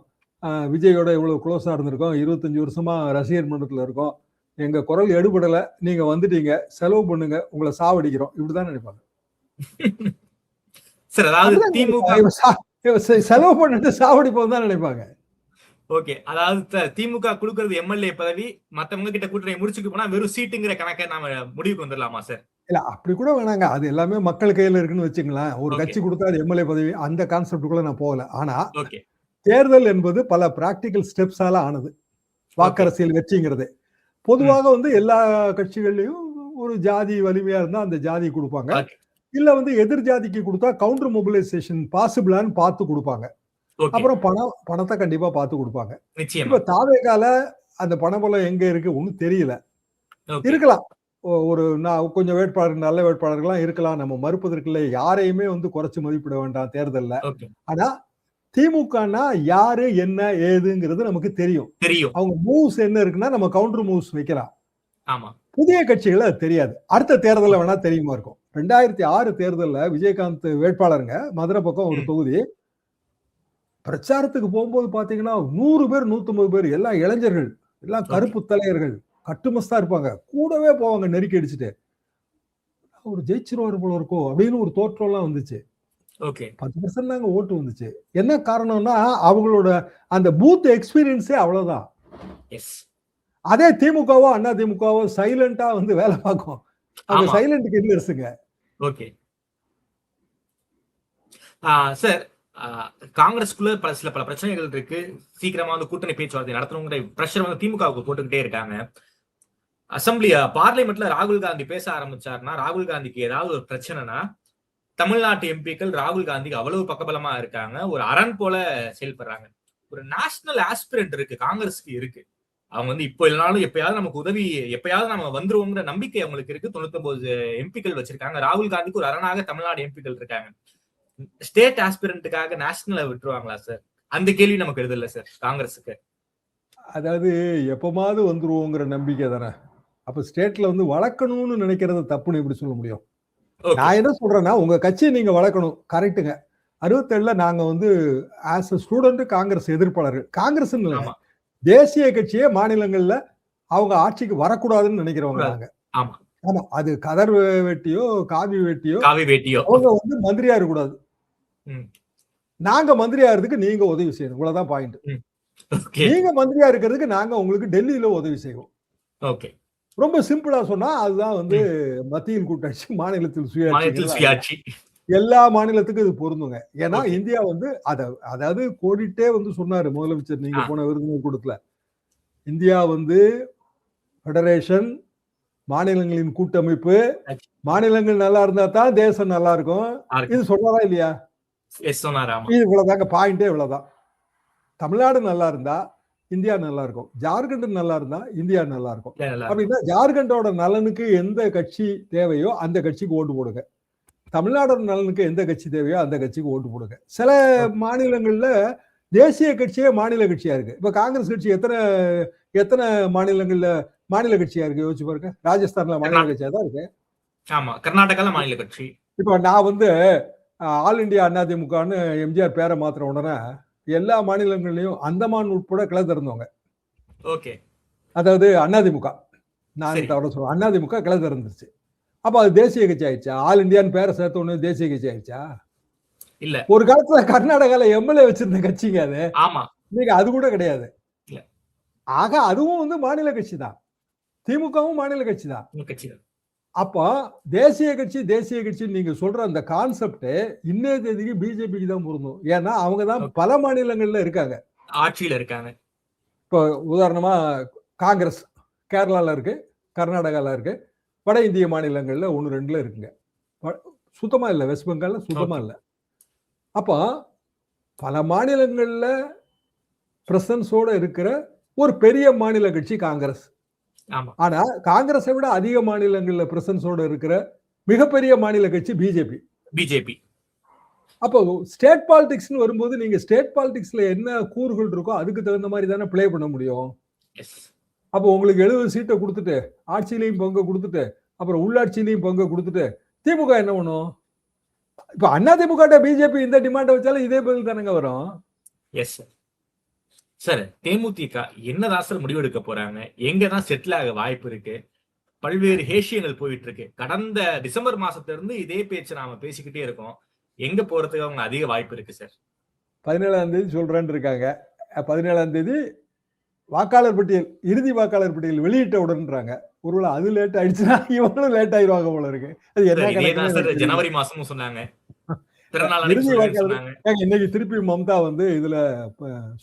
விஜயோட இவ்வளவு க்ளோஸா இருந்திருக்கோம், 25 வருஷமா ரசிகர் மன்றத்துல இருக்கோம், எங்க குரல் எடுபடல, நீங்க வந்துட்டீங்க, செலவு பண்ணுங்க, உங்களை சாவடிக்கிறோம், இப்படிதான் நினைப்பாங்க. செலவு பண்ணிட்டு சாவடிப்போம் தான் நினைப்பாங்க. ஓகே. அதாவது திமுக கொடுக்கிறது எம்எல்ஏ பதவி, மத்தவங்க கிட்ட கூட்டணி முடிச்சுக்கு போனா வெறும் சீட்டுங்கிற கணக்கை நாம முடிவுக்கு வந்துடலாமா சார்? இல்ல அப்படி கூட வேணாங்க, அது எல்லாமே மக்கள் கையில இருக்குன்னு வச்சுங்களேன். ஒரு கட்சி கொடுத்தா அது எம்எல்ஏ பதவி, அந்த கான்செப்டுக்குள்ள நான் போகல. ஆனா தேர்தல் என்பது பல பிராக்டிக்கல் ஸ்டெப்ஸால ஆனது. வாக்கரசியல் வெற்றிங்கிறது பொதுவாக வந்து எல்லா கட்சிகள்லயும் ஒரு ஜாதி வலிமையா இருந்தா அந்த ஜாதி கொடுப்பாங்க, இல்ல வந்து எதிர் ஜாதிக்கு கொடுத்தா கவுண்டர் மொபிலைசேஷன் பாசிபிளான்னு பார்த்து கொடுப்பாங்க. அப்புறம் பணத்தை கண்டிப்பா பார்த்து கொடுப்பாங்க. இப்ப தாவேகால அந்த பணபலம் எங்க இருக்கு ஒன்னும் தெரியல. இருக்கலாம், ஒரு கொஞ்சம் வேட்பாளர், நல்ல வேட்பாளர்கள்லாம் இருக்கலாம், நம்ம மறுப்பதற்கு இல்லை. யாரையுமே வந்து குறைச்சு மதிப்பிட வேண்டாம் தேர்தல்ல. ஆனா திமுகனா யாரு என்ன ஏதுங்கிறது நமக்கு தெரியும். அவங்க மூவ்ஸ் என்ன இருக்குன்னா நம்ம கவுண்டர் மூவ்ஸ் வைக்கலாம். புதிய கட்சிகள் அது தெரியாது. அடுத்த தேர்தலில் வேணா தெரியுமா இருக்கும். 2006 தேர்தல்ல விஜயகாந்த் வேட்பாளருங்க, மதுரை பக்கம் ஒரு தொகுதி, பிரச்சாரத்துக்கு போகும்போது பாத்தீங்கன்னா 100 பேர் 150 பேர், எல்லாம் இளைஞர்கள், எல்லாம் கருப்பு தலையர்கள், கட்டுமஸ்தா இருப்பாங்க, கூடவே போவாங்க நெருக்கி அடிச்சுட்டு. அவர் ஜெயிச்சிருவாரு போல இருக்கோ அப்படின்னு ஒரு தோற்றம் எல்லாம் வந்துச்சு. ஓகே 10% தாங்க ஓட்டு வந்துச்சு. என்ன காரணம்னா அவங்களோட அந்த பூத் எக்ஸ்பீரியன்ஸே அவ்வளவுதான். எஸ் அதே திமுகவோ அண்ணா திமுகவோ சைலண்டா வந்து வேலை பார்க்கும். அவங்க ஆமா. சைலண்ட் கில்லர்ஸுங்க. ஓகே சார், காங்கிரஸ்குள்ள பல பிரச்சனைகள் இருக்கு. சீக்கிரமா வந்து கூட்டணி பேச்சுவார்த்தை நடத்தணுங்கிற பிரஷர் வந்து திமுகவுக்கு போட்டுக்கிட்டே இருக்காங்க. அசம்பிளி பார்லிமெண்ட்ல ராகுல் காந்தி பேச ஆரம்பிச்சாருன்னா, ராகுல் காந்திக்கு ஏதாவது ஒரு பிரச்சனைனா தமிழ்நாட்டு எம்பிக்கள் ராகுல் காந்திக்கு அவ்வளவு பக்கபலமா இருக்காங்க. ஒரு அரண் போல செயல்படுறாங்க. ஒரு நேஷனல் ஆஸ்பிரண்ட் இருக்கு, காங்கிரஸ்க்கு இருக்கு. அவங்க வந்து இப்போ இல்லைனாலும் எப்பயாவது நமக்கு உதவி, எப்பயாவது நம்ம வந்துருவோங்கிற நம்பிக்கை அவங்களுக்கு இருக்கு. 99 எம்பிக்கள் வச்சிருக்காங்க. ராகுல் காந்திக்கு ஒரு அரணாக தமிழ்நாடு எம்பிக்கள் இருக்காங்க. ஸ்டேட் ஆஸ்பிரண்ட்டுக்காக நேஷனலை விட்டுருவாங்களா சார்? அந்த கேள்வி நமக்கு எழுதல சார் காங்கிரஸுக்கு. அதாவது எப்பமாவது வந்துருவோங்கிற நம்பிக்கை தானே. அப்ப ஸ்டேட்ல வந்து வளர்க்கணும்னு நினைக்கிறது தப்புன்னு எப்படி சொல்ல முடியும்? நான் என்ன சொல்றேன்னா, உங்க கட்சியை நீங்க வளர்க்கணும், கரெக்டுங்க. 67ல நாங்க வந்து ஆஸ் அ ஸ்டூடெண்ட் காங்கிரஸ் எதிர்ப்பாளர்கள். காங்கிரஸ் தேசிய கட்சியே மாநிலங்கள்ல அவங்க ஆட்சிக்கு வரக்கூடாதுன்னு நினைக்கிறவங்க நாங்க. ஆமா ஆமா, அது கதர் வேட்டியோ காவி வேட்டியோ அவங்க வந்து மந்திரியா இருக்கக்கூடாது. நாங்க மந்திரியா இருக்கிறதுக்கு நீங்க உதவி செய்யணும், இவ்வளவுதான் பாயிண்ட். நீங்க மந்திரியா இருக்கிறதுக்கு நாங்க உங்களுக்கு டெல்லியில உதவி செய்வோம். ஓகே, ரொம்ப சிம்பிளா சொன்னா அதுதான் வந்து மத்தியில் கூட்டாட்சி, மாநிலத்தில் சுயாட்சி. எல்லா மாநிலத்துக்கும் இது பொருந்துங்க. ஏன்னா இந்தியா வந்து அதாவது கோடிட்டே வந்து சொன்னாரு முதலமைச்சர் நீங்க போன விருதுநகர் கூட்டத்துல, இந்தியா வந்து ஃபெடரேஷன், மாநிலங்களின் கூட்டமைப்பு, மாநிலங்கள் நல்லா இருந்தா தான் தேசம் நல்லா இருக்கும். இது சொல்றாரா இல்லையா? இது இவ்வளவுதாங்க பாயிண்டே, இவ்வளவுதான். தமிழ்நாடு நல்லா இருந்தா இந்தியா நல்லா இருக்கும், ஜார்க்கண்ட் நல்லா இருந்தா இந்தியா நல்லா இருக்கும். அப்படின்னா ஜார்க்கண்டோட நலனுக்கு எந்த கட்சி தேவையோ அந்த கட்சிக்கு ஓட்டு போடுங்க, தமிழ்நாடோட நலனுக்கு எந்த கட்சி தேவையோ அந்த கட்சிக்கு ஓட்டு போடுங்க. சில மாநிலங்கள்ல தேசிய கட்சியே மாநில கட்சியா இருக்கு. இப்ப காங்கிரஸ் கட்சி எத்தனை மாநிலங்கள்ல மாநில கட்சியா இருக்கு யோசிச்சு பாருங்க. ராஜஸ்தான்ல மாநில கட்சியா தான் இருக்கு. ஆமா, கர்நாடகால மாநில கட்சி. இப்ப நான் வந்து ஆல் இண்டியா அதிமுகன்னு எம்ஜிஆர் பேரை மாத்திர உடனே எல்லா மாநிலங்கள்லயும் அந்தமான் உட்பட கிளை திறந்தவங்க. ஓகே, அதாவது அதிமுக, நான் தவிர சொல்றேன், அதிமுக கிளை திறந்துருச்சு. அப்ப அது தேசிய கட்சி ஆயிடுச்சா? ஆல் இண்டியான்னு பேரை சேர்த்த உடனே தேசிய கட்சி ஆயிடுச்சா? இல்ல. ஒரு காலத்துல கர்நாடகால எம்எல்ஏ வச்சிருந்த கட்சிங்க அது. ஆமா, இன்னைக்கு அது கூட கிடையாது. ஆக அதுவும் வந்து மாநில கட்சி தான், திமுகவும் மாநில கட்சி தான். அப்போ தேசிய கட்சி நீங்க சொல்ற அந்த கான்செப்ட் இன்னைய தேதிக்கு பிஜேபிக்கு தான் பொருந்தும். ஏன்னா அவங்க தான் பல மாநிலங்கள்ல இருக்காங்க, ஆட்சியில இருக்காங்க. இப்போ உதாரணமா காங்கிரஸ் கேரளால இருக்கு, கர்நாடகால இருக்கு, வட இந்திய மாநிலங்கள்ல 1-2 இருக்குங்க. சுத்தமா இல்லை, வெஸ்ட் பெங்கால்ல சுத்தமா இல்லை. அப்போ பல மாநிலங்கள்ல பிரசன்ஸோட இருக்கிற ஒரு பெரிய மாநில கட்சி காங்கிரஸ். ஆனா காங்கிரஸை விட அதிக மாநிலங்கள்ல பிரசன்ஸோட இருக்கிற மிகப்பெரிய மாநில கட்சி பிஜேபி. அப்போ ஸ்டேட் பாலிடிக்ஸ்னு வரும்போது நீங்க ஸ்டேட் பாலிடிக்ஸ்ல என்ன கூறுகள் இருக்கோ அதுக்கு தகுந்த மாதிரி தானே பிளே பண்ண முடியும். அப்போ உங்களுக்கு 70 சீட்டை கொடுத்துட்டு, ஆட்சியிலையும் பங்கு கொடுத்துட்டு, அப்புறம் உள்ளாட்சியிலையும் பங்கு கொடுத்துட்டு திமுக என்ன பண்ணும்? இப்ப அதிமுக பிஜேபி இந்த டிமாண்டை வச்சாலும் இதே பதில் தானங்க வரும். Yes sir. தேமுதிக என்னதான் சார் முடிவெடுக்க போறாங்க? எங்கதான் செட்டில் ஆக வாய்ப்பு இருக்கு? பல்வேறு ஹேஷியங்கள் போயிட்டு இருக்கு. கடந்த டிசம்பர் மாசத்துல இருந்து இதே பேச்சு நாம பேசிக்கிட்டே இருக்கோம். எங்க போறதுக்கு அவங்க அதிக வாய்ப்பு இருக்கு சார்? 17ஆம் தேதி சொல்றேன்னு இருக்காங்க. 17ஆம் தேதி வாக்காளர் பட்டியல், இறுதி வாக்காளர் பட்டியல் வெளியிட்ட உடன்றாங்க. ஒருவேளை அது லேட் ஆயிடுச்சுன்னா இவங்களும் லேட் ஆயிடுவாங்க போல இருக்கு. அது என்ன ஜனவரி மாசமும் சொன்னாங்க. இன்னைக்கு திருப்பி மம்தா வந்து இதுல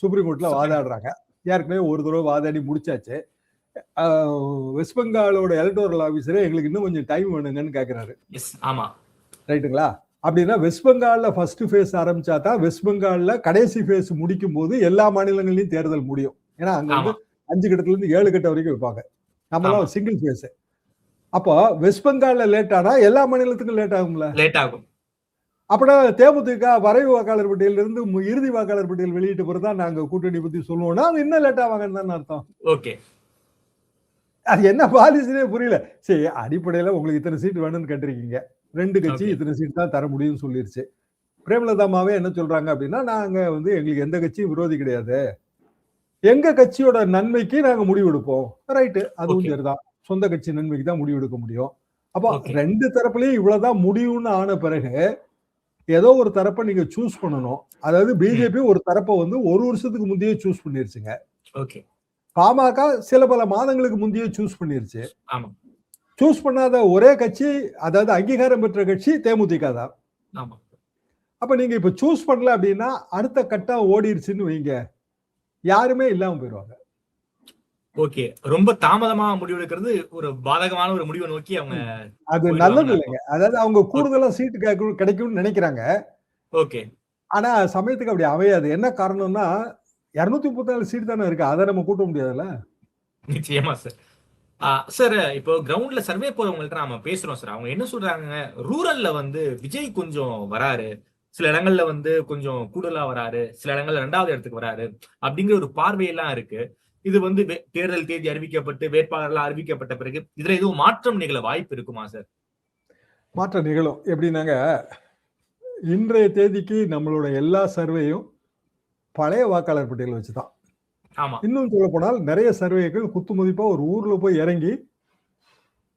சுப்ரீம் கோர்ட்ல வாதாடுறாங்க. ஏற்கனவே ஒரு தடவை வாதாடி முடிச்சாச்சு. வெஸ்ட் பெங்காலோட எலக்டோரல் ஆபீசரே எங்களுக்கு இன்னும் கொஞ்சம் டைம் வேணுங்கன்னு கேக்குறாரு. ஆமா, ரைட்டுங்களா? அப்படின்னா வெஸ்ட் பெங்கால்ல ஃபர்ஸ்ட் ஃபேஸ் ஆரம்பிச்சா தான் வெஸ்ட் பெங்கால்ல கடைசி ஃபேஸ் முடிக்கும் போது எல்லா மாநிலங்களையும் தேர்தல் முடியும். ஏன்னா அங்க வந்து 5 கட்டத்துல இருந்து 7 கட்ட வரைக்கும் வைப்பாங்க. நம்மளாம் சிங்கிள் ஃபேஸ். அப்போ வெஸ்ட் பெங்கால்ல லேட் ஆனா எல்லா மாநிலத்துக்கும் லேட் ஆகும்ல? லேட் ஆகும். அப்படின்னா தேமுதிக வரைவு வாக்காளர் பட்டியல இருந்து இறுதி வாக்காளர் பட்டியல் வெளியிட்ட பிறகுதான் நாங்க கூட்டணி பத்தி சொல்லுவோம்னா அது இன்னும் லேட் ஆவாங்கன்னு தான் அர்த்தம். ஓகே, அது என்ன பாலிசினே புரியல. சரி, அடிப்படையில உங்களுக்கு இத்தனை சீட் வேணும்னு கேட்டிருக்கீங்க, 2 கட்சி இத்தனை சீட் தான் தர முடியும்னு சொல்லிருச்சு. பிரேமலதாமாவே என்ன சொல்றாங்க அப்படின்னா, நாங்க வந்து எங்களுக்கு எந்த கட்சியும் விரோதி கிடையாது, எங்க கட்சியோட நன்மைக்கு நாங்க முடிவெடுப்போம். ரைட்டு, அதுவும் சரிதான். சொந்த கட்சி நன்மைக்கு தான் முடிவெடுக்க முடியும். அப்போ Okay. 2 தரப்புலயும் இவ்வளவுதான் முடியும்னு ஆன பிறகு ஏதோ ஒரு தரப்பை நீங்க சூஸ் பண்ணணும். அதாவது பிஜேபி ஒரு தரப்பை வந்து 1 வருஷத்துக்கு முந்தையே சூஸ் பண்ணிருச்சுங்க. ஓகே. பாமக சில பல மாதங்களுக்கு முந்தையே சூஸ் பண்ணிருச்சு. ஆமா. சூஸ் பண்ணாத ஒரே கட்சி, அதாவது அங்கீகாரம் பெற்ற கட்சி தேமுதிக தான். ஆமா. அப்ப நீங்க இப்ப சூஸ் பண்ணல அப்படின்னா அடுத்த கட்டம் ஓடிடுச்சுன்னு வைங்க, யாருமே இல்லாம போயிடுவாங்க. ஓகே. ரொம்ப தாமதமா முடிவெடுக்கிறது ஒரு பாதகமான ஒரு முடிவை நோக்கி அவங்க அது போயிடுவாங்கன்னு நல்லது இல்லைங்க. அதாவது அவங்க கூடுதலா சீட்டு கிடைக்கும்னு நினைக்கிறாங்க. ஓகே. ஆனா சமயத்துக்கு அப்படி அமையாது. என்ன காரணம்னா 234 சீட் தானே இருக்கு, அதை நம்ம கூட்ட முடியாதுல்ல. நிச்சயமா சார். சார், இப்போ கிரவுண்ட்ல சர்வே போறவங்கள்ட்ட நாம பேசுறோம் சார். அவங்க என்ன சொல்றாங்க, ரூரல்ல வந்து விஜய் கொஞ்சம் வராரு, சில இடங்கள்ல வந்து கொஞ்சம் கூடுதலா வராரு, சில இடங்கள்ல 2வது இடத்துக்கு வராரு அப்படிங்கிற ஒரு பார்வையெல்லாம் இருக்கு. இது வந்து தேர்தல் தேதி அறிவிக்கப்பட்டு வேட்பாளர்கள் அறிவிக்கப்பட்ட பிறகு இதுல எதுவும் மாற்றம் நிகழ வாய்ப்பு இருக்குமா சார்? மாற்றம் நிகழும். எப்படின்னாங்க, இன்றைய தேதிக்கு நம்மளோட எல்லா சர்வேயும் பழைய வாக்காளர் பட்டியல் வச்சுதான். ஆமா. இன்னும் சொல்ல போனால் நிறைய சர்வேகள் குத்து மதிப்பா ஒரு ஊர்ல போய் இறங்கி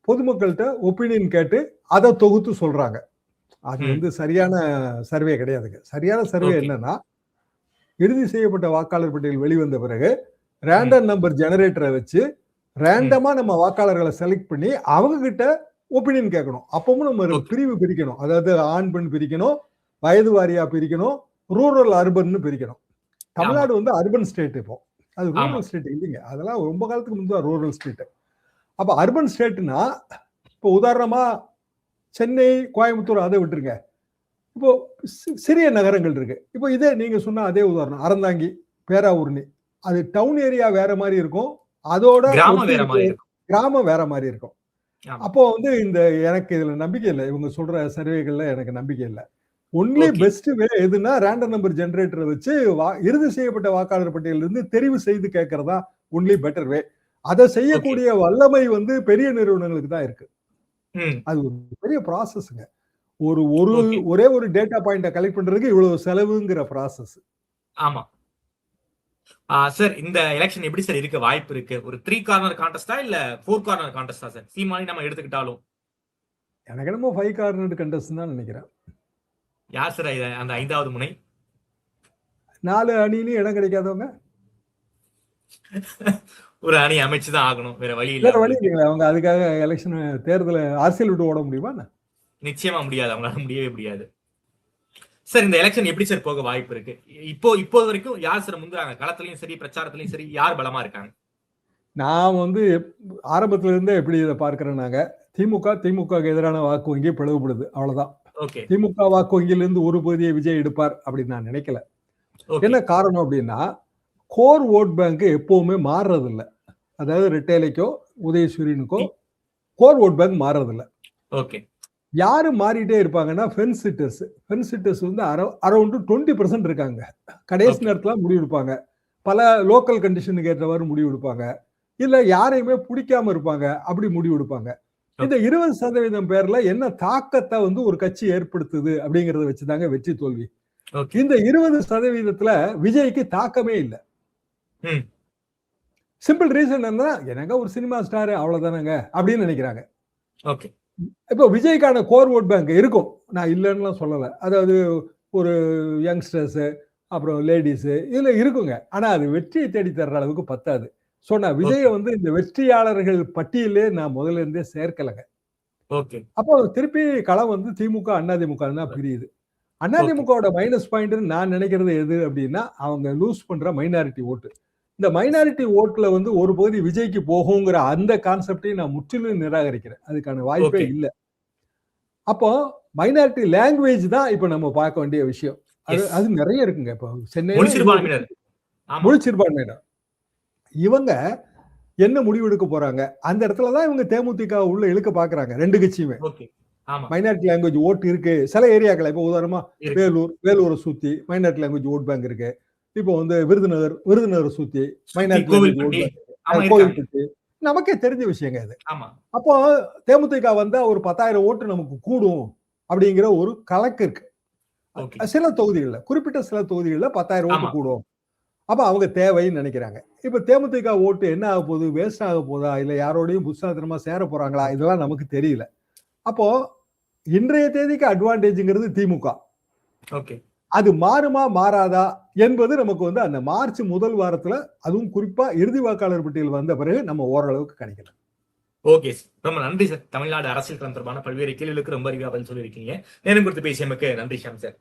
பொதுமக்கள்கிட்ட ஒப்பீனியன் கேட்டு அதை தொகுத்து சொல்றாங்க. அது வந்து சரியான சர்வே கிடையாதுங்க. சரியான சர்வே Okay. என்னன்னா, இறுதி செய்யப்பட்ட வாக்காளர் பட்டியல் வெளிவந்த பிறகு ரேண்டம் நம்பர் ஜெனரேட்டரை வச்சு ரேண்டமா நம்ம வாக்காளர்களை செலக்ட் பண்ணி அவங்க கிட்ட ஒப்பீனியன் கேட்கணும். அப்பவும் நம்ம Okay. பிரிவு பிரிக்கணும். அதாவது ஆண் பெண் பிரிக்கணும், வயது வாரியா பிரிக்கணும், ரூரல் அர்பன் பிரிக்கணும். தமிழ்நாடு வந்து அர்பன் ஸ்டேட், இப்போ அது ஆமா. ரூரல் ஸ்டேட் இல்லைங்க. அதெல்லாம் ரொம்ப காலத்துக்கு முந்தைய ரூரல் ஸ்டேட். அப்ப அர்பன் ஸ்டேட்னா இப்போ உதாரணமா சென்னை, கோயம்புத்தூர் அதை விட்டுருங்க. இப்போ சிறிய நகரங்கள் இருக்கு. இப்போ இதே நீங்க சொன்ன அதே உதாரணம் அறந்தாங்கி, பேராவூர்ணி, அது டவுன் ஏரியா வேற மாதிரி இருக்கும், அதோட கிராமம் வேற மாதிரி இருக்கும். கிராமம் வேற மாதிரி இருக்கும். ஆமா. அப்போ வந்து இந்த எனக்கு இதுல நம்பிக்கை இல்லை, இவங்க சொல்ற சர்வேகள்ல எனக்கு நம்பிக்கை இல்லை. Only Okay. பெஸ்ட் வே எதுனா ரேண்டம் நம்பர் ஜெனரேட்டரை வச்சு இறுதி செய்யப்பட்ட வாக்காளர் பட்டியலில் இருந்து தெரிவு செய்து கேட்கறதா ஒன்லி பெட்டர் வே. அதை செய்யக்கூடிய வல்லமை வந்து பெரிய நிறுவனங்களுக்கு தான் இருக்கு. ம். அது ஒரு பெரிய ப்ராசஸ்ங்க. ஒரு ஒரு Okay. ஒரே ஒரு டேட்டா பாயிண்ட கலெக்ட் பண்றதுக்கு இவ்வளவு செலவுங்கிற ப்ராசஸ். ஆமா. சார், இந்த எலெக்ஷன் எப்படி சார் இருக்க வாய்ப்பு இருக்கு? ஒரு 3 கார்னர் கான்டெஸ்டா இல்ல 4 கார்னர் கான்டெஸ்டா சார்? சீமானி நம்ம எடுத்துக்கிட்டாலும் எனக்கு என்னமோ 5 கார்னர் கண்டஸ்ட் தான் நினைக்கிறேன். யார் சார் அந்த 5வது முனை? 4 அணியிலும் இடம் கிடைக்காதவங்க ஒரு அணி அமைச்சுதான் ஆகணும், வேற வழி வேற வழி இல்ல. இல்லைங்களா? அவங்க அதுக்காக எலெக்ஷன் தேர்தல அரசியல் விட்டு ஓட முடியுமா? நிச்சயமா முடியாது, அவங்களால முடியவே முடியாது. சார், இந்த எலெக்ஷன் எப்படி சார் போக வாய்ப்பு இருக்கு? இப்போ வரைக்கும் யார் சார் முந்துறாங்க? களத்திலயும் சரி, பிரச்சாரத்திலயும் சரி, யார் பலமா இருக்காங்க? நான் வந்து ஆரம்பத்துல இருந்தே எப்படி இதை பார்க்கிறேன்னாங்க, திமுக எதிரான வாக்கு வங்கி பிளவுபடுது, அவ்வளவுதான். ஓகே. திமுக வாக்கு வங்கியிலிருந்து ஒரு பகுதியை விஜய் எடுப்பார் அப்படின்னு நான் நினைக்கல. ஓகே. என்ன காரணம் அப்படின்னா, கோர் ஓட் பேங்க் எப்பவுமே மாறுறது இல்லை. அதாவது ரெட்டேலைக்கோ உதயசூரியனுக்கோ கோர் ஓட் பேங்க் மாறுறது இல்லை. ஓகே. யாரு மாறிட்டே இருப்பாங்கன்னா ஃபென்ஸ் சிட்டர்ஸ் வந்து அரௌண்ட் 20% இருக்காங்க. கடைசி Okay. நேரத்துல முடிவு எடுப்பாங்க, பல லோக்கல் கண்டிஷனுக்கு ஏற்றவாறு முடிவு எடுப்பாங்க, இல்ல யாரையுமே பிடிக்காம இருப்பாங்க, அப்படி முடிவு எடுப்பாங்க. இந்த 20% பேர்ல என்ன தாக்கத்தை வந்து ஒரு கட்சி ஏற்படுத்துது அப்படிங்கறத வச்சுதாங்க வெற்றி தோல்வி. ஓகே. இந்த 20%த்துல விஜய்க்கு தாக்கமே இல்லை. ம். சிம்பிள் ரீசன் என்ன, எனக்கு ஒரு சினிமா ஸ்டார் அவ்வளவுதானங்க அப்படின்னு நினைக்கிறாங்க. ஓகே. இப்போ விஜய்க்கான கோர் ஓட் பேங்க் இருக்கும், நான் இல்லைன்னுலாம் சொல்லலை. அதாவது ஒரு யங்ஸ்டர்ஸ், அப்புறம் லேடிஸ், இதுல இருக்குங்க. ஆனா அது வெற்றியை தேடி தர்ற அளவுக்கு பத்தாது. ஸோ நான் விஜயை வந்து இந்த வெற்றியாளர்கள் பட்டியலே நான் முதல்ல இருந்தே சேர்க்கலைங்க. ஓகே. அப்போ திருப்பி களம் வந்து திமுக அதிமுக தான் பிரியுது. அதிமுகவோட மைனஸ் பாயிண்ட் நான் நினைக்கிறது எது அப்படின்னா, அவங்க லூஸ் பண்ற மைனாரிட்டி ஓட்டு. இந்த மைனாரிட்டி ஓட்டுல வந்து ஒரு பகுதி விஜய்க்கு போகுங்கிற அந்த கான்செப்டையும் நான் முற்றிலும் நிராகரிக்கிறேன். அதுக்கான வாய்ப்பே Okay. இல்லை. அப்போ மைனாரிட்டி லாங்குவேஜ் தான் இப்ப நம்ம பார்க்க வேண்டிய விஷயம். Yes. அது நிறைய இருக்குங்க. இப்போ சென்னை மொழி சிறுபான்மையினர். ஆமா. மொழி சிறுபான்மையினர் இவங்க என்ன முடிவு எடுக்க போறாங்க, அந்த இடத்துலதான் இவங்க தேமுதிக உள்ள இழுக்க பாக்குறாங்க, ரெண்டு கட்சியுமே. ஓகே. ஆமா. மைனாரிட்டி லாங்குவேஜ் ஓட்டு இருக்கு சில ஏரியாக்கள். இப்போ உதாரணமா இருக்கு. வேலூரை சுத்தி மைனாரிட்டி லாங்குவேஜ் ஓட் பேங்க் இருக்கு. இப்போ வந்து விருதுநகர் சுத்தி மைனாரிட்டி கோவில்பட்டி. லாங்குவேஜ் ஆமா, ஓட் இருக்காங்க. கோவில்பட்டி, நமக்கே தெரிஞ்ச விஷயங்க இது. ஆமா. அப்போ தேமுதிக வந்தா ஒரு 10,000 ஓட்டு நமக்கு கூடும் அப்படிங்கிற ஒரு கணக்கு இருக்கு. ஓகே. சில தொகுதிகளில், குறிப்பிட்ட சில தொகுதிகளில் 10,000 ஓட்டு ஆமா. கூடும். அப்ப அவங்க தேவைன்னு நினைக்கிறாங்க. இப்ப தேமுதிக ஓட்டு என்ன ஆக போகுது, வேஸ்ட் ஆக போதா, இல்ல யாரோடையும் புத்தாத்திரமா சேர போறாங்களா, இதெல்லாம் நமக்கு தெரியல. அப்போ இன்றைய தேதிக்கு அட்வான்டேஜ்ங்கிறது திமுக. ஓகே. அது மாறுமா மாறாதா என்பது நமக்கு வந்து அந்த மார்ச் முதல் வாரத்துல, அதுவும் குறிப்பா இறுதி வாக்காளர் பட்டியல் வந்த பிறகு நம்ம ஓரளவுக்கு கணிக்கலாம். ஓகே சார், ரொம்ப நன்றி சார். தமிழ்நாடு அரசியல் தொடர்பான பல்வேறு கேள்விகளுக்கு ரொம்ப அறிவா பதில் சொல்லியிருக்கீங்க. நேரம் கொடுத்து பேசியமைக்கு நன்றி ஷாம் சார்.